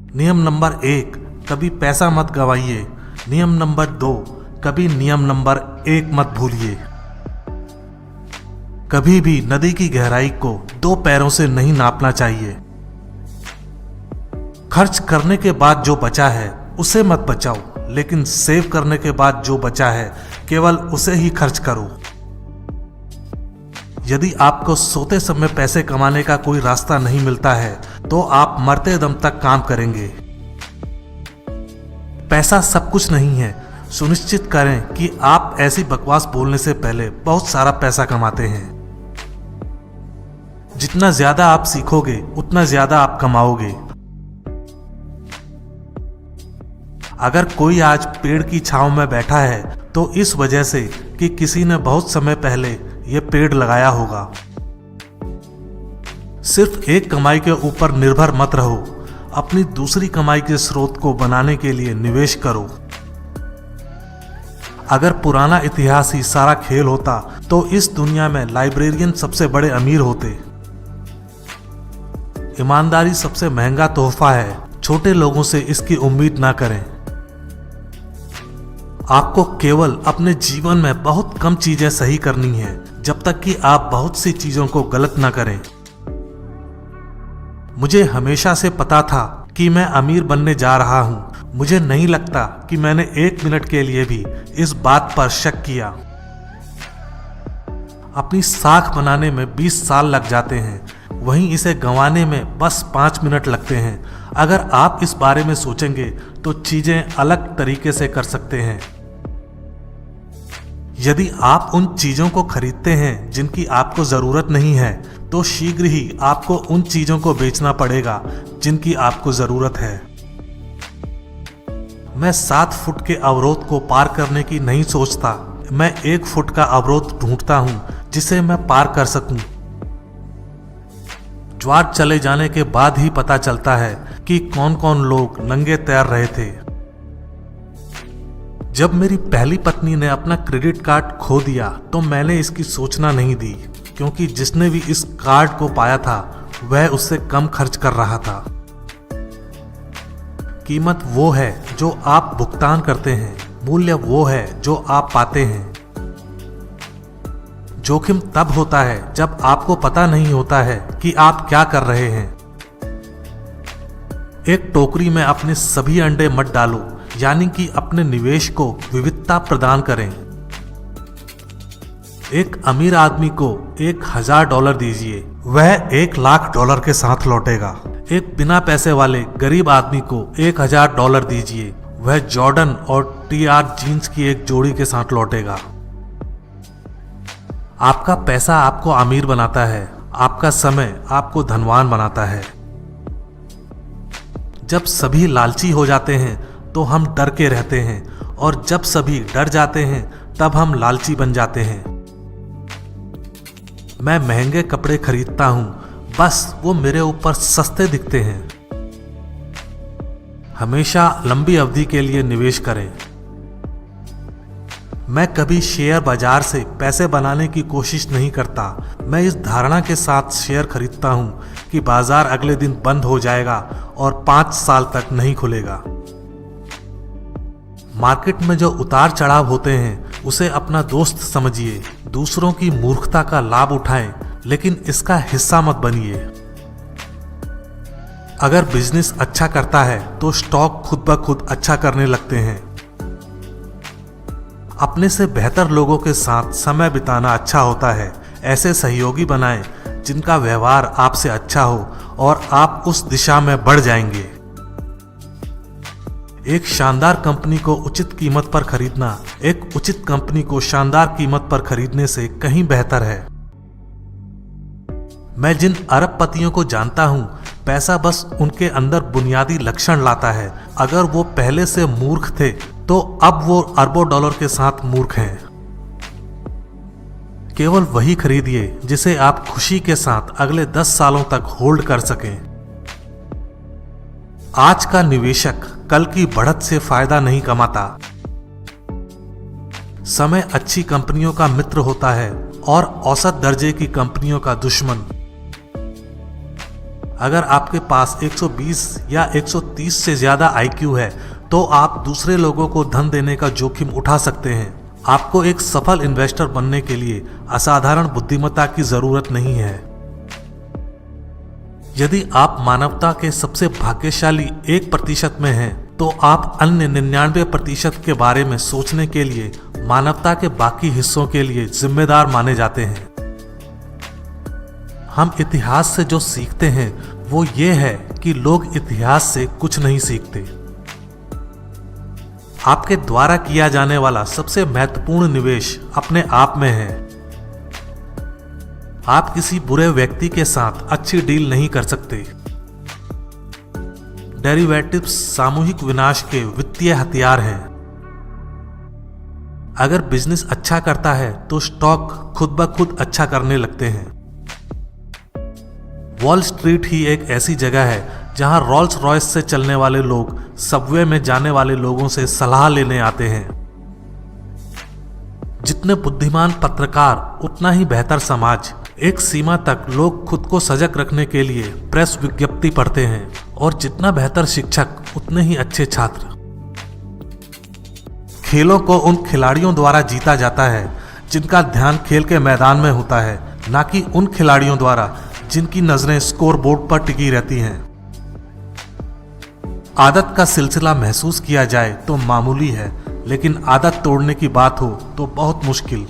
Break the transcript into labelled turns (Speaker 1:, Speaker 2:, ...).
Speaker 1: नियम नंबर 1, कभी पैसा मत गवाइए। नियम नंबर 2, कभी नियम नंबर 1 मत भूलिए। कभी भी नदी की गहराई को 2 पैरों से नहीं नापना चाहिए। खर्च करने के बाद जो बचा है उसे मत बचाओ, लेकिन सेव करने के बाद जो बचा है केवल उसे ही खर्च करो। यदि आपको सोते समय पैसे कमाने का कोई रास्ता नहीं मिलता है तो आप मरते दम तक काम करेंगे। पैसा सब कुछ नहीं है। सुनिश्चित करें कि आप ऐसी बकवास बोलने से पहले बहुत सारा पैसा कमाते हैं। जितना ज्यादा आप सीखोगे उतना ज्यादा आप कमाओगे। अगर कोई आज पेड़ की छांव में बैठा है तो इस वजह से कि किसी ने बहुत समय पहले यह पेड़ लगाया होगा। सिर्फ एक कमाई के ऊपर निर्भर मत रहो। अपनी दूसरी कमाई के स्रोत को बनाने के लिए निवेश करो। अगर पुराना इतिहास ही सारा खेल होता तो इस दुनिया में लाइब्रेरियन सबसे बड़े अमीर होते। ईमानदारी सबसे महंगा तोहफा है। छोटे लोगों से इसकी उम्मीद ना करें। आपको केवल अपने जीवन में बहुत कम चीजें सही करनी है जब तक कि आप बहुत सी चीजों को गलत ना करें। मुझे हमेशा से पता था कि मैं अमीर बनने जा रहा हूं। मुझे नहीं लगता कि मैंने 1 मिनट के लिए भी इस बात पर शक किया। अपनी साख बनाने में 20 साल लग जाते हैं, वहीं इसे गंवाने में बस 5 मिनट लगते हैं। अगर आप इस बारे में सोचेंगे तो चीजें अलग तरीके से कर सकते हैं। यदि आप उन चीजों को खरीदते हैं जिनकी आपको जरूरत नहीं है तो शीघ्र ही आपको उन चीजों को बेचना पड़ेगा जिनकी आपको जरूरत है। मैं 7 फुट के अवरोध को पार करने की नहीं सोचता। मैं 1 फुट का अवरोध ढूंढता हूं जिसे मैं पार कर सकूं। ज्वार चले जाने के बाद ही पता चलता है कि कौन कौन लोग नंगे तैर रहे थे। जब मेरी पहली पत्नी ने अपना क्रेडिट कार्ड खो दिया तो मैंने इसकी सूचना नहीं दी, क्योंकि जिसने भी इस कार्ड को पाया था वह उससे कम खर्च कर रहा था। कीमत वो है जो आप भुगतान करते हैं, मूल्य वो है जो आप पाते हैं। जोखिम तब होता है जब आपको पता नहीं होता है कि आप क्या कर रहे हैं। एक टोकरी में अपने सभी अंडे मत डालो, यानी कि अपने निवेश को विविधता प्रदान करें। एक अमीर आदमी को $1000 दीजिए, वह $1,00,000 के साथ लौटेगा। एक बिना पैसे वाले गरीब आदमी को $1000 दीजिए, वह जॉर्डन और TR जीन्स की एक जोड़ी के साथ लौटेगा। आपका पैसा आपको अमीर बनाता है, आपका समय आपको धनवान बनाता है। जब सभी लालची हो जाते हैं तो हम डर के रहते हैं, और जब सभी डर जाते हैं तब हम लालची बन जाते हैं। मैं महंगे कपड़े खरीदता हूं, बस वो मेरे ऊपर सस्ते दिखते हैं। हमेशा लंबी अवधि के लिए निवेश करें। मैं कभी शेयर बाजार से पैसे बनाने की कोशिश नहीं करता। मैं इस धारणा के साथ शेयर खरीदता हूं कि बाजार अगले दिन बंद हो जाएगा और 5 साल तक नहीं खुलेगा। मार्केट में जो उतार चढ़ाव होते हैं उसे अपना दोस्त समझिए। दूसरों की मूर्खता का लाभ उठाएं, लेकिन इसका हिस्सा मत बनिए। अगर बिजनेस अच्छा करता है तो स्टॉक खुद ब खुद अच्छा करने लगते हैं। अपने से बेहतर लोगों के साथ समय बिताना अच्छा होता है। ऐसे सहयोगी बनाएं जिनका व्यवहार आपसे अच्छा हो और आप उस दिशा में बढ़ जाएंगे। एक शानदार कंपनी को उचित कीमत पर खरीदना एक उचित कंपनी को शानदार कीमत पर खरीदने से कहीं बेहतर है। मैं जिन अरबपतियों को जानता हूं, पैसा बस उनके अंदर बुनियादी लक्षण लाता है। अगर वो पहले से मूर्ख थे तो अब वो अरबों डॉलर के साथ मूर्ख हैं। केवल वही खरीदिए जिसे आप खुशी के साथ अगले 10 सालों तक होल्ड कर सकें। आज का निवेशक कल की बढ़त से फायदा नहीं कमाता। समय अच्छी कंपनियों का मित्र होता है और औसत दर्जे की कंपनियों का दुश्मन। अगर आपके पास 120 या 130 से ज्यादा IQ है तो आप दूसरे लोगों को धन देने का जोखिम उठा सकते हैं। आपको एक सफल इन्वेस्टर बनने के लिए असाधारण बुद्धिमत्ता की जरूरत नहीं है। यदि आप मानवता के सबसे भाग्यशाली 1% में हैं, तो आप अन्य 99% के बारे में सोचने के लिए मानवता के बाकी हिस्सों के लिए जिम्मेदार माने जाते हैं। हम इतिहास से जो सीखते हैं वो ये है कि लोग इतिहास से कुछ नहीं सीखते। आपके द्वारा किया जाने वाला सबसे महत्वपूर्ण निवेश अपने आप में है। आप किसी बुरे व्यक्ति के साथ अच्छी डील नहीं कर सकते। डेरिवेटिव्स सामूहिक विनाश के वित्तीय हथियार हैं। अगर बिजनेस अच्छा करता है तो स्टॉक खुद ब खुद अच्छा करने लगते हैं। वॉल स्ट्रीट ही एक ऐसी जगह है जहां रॉल्स रॉयस से चलने वाले लोग सबवे में जाने वाले लोगों से सलाह लेने आते हैं। जितने बुद्धिमान पत्रकार उतना ही बेहतर समाज। एक सीमा तक लोग खुद को सजग रखने के लिए प्रेस विज्ञप्ति पढ़ते हैं और जितना बेहतर शिक्षक उतने ही अच्छे छात्र। खेलों को उन खिलाड़ियों द्वारा जीता जाता है जिनका ध्यान खेल के मैदान में होता है, ना कि उन खिलाड़ियों द्वारा जिनकी नजरें स्कोर बोर्ड पर टिकी रहती हैं। आदत का सिलसिला महसूस किया जाए तो मामूली है, लेकिन आदत तोड़ने की बात हो तो बहुत मुश्किल।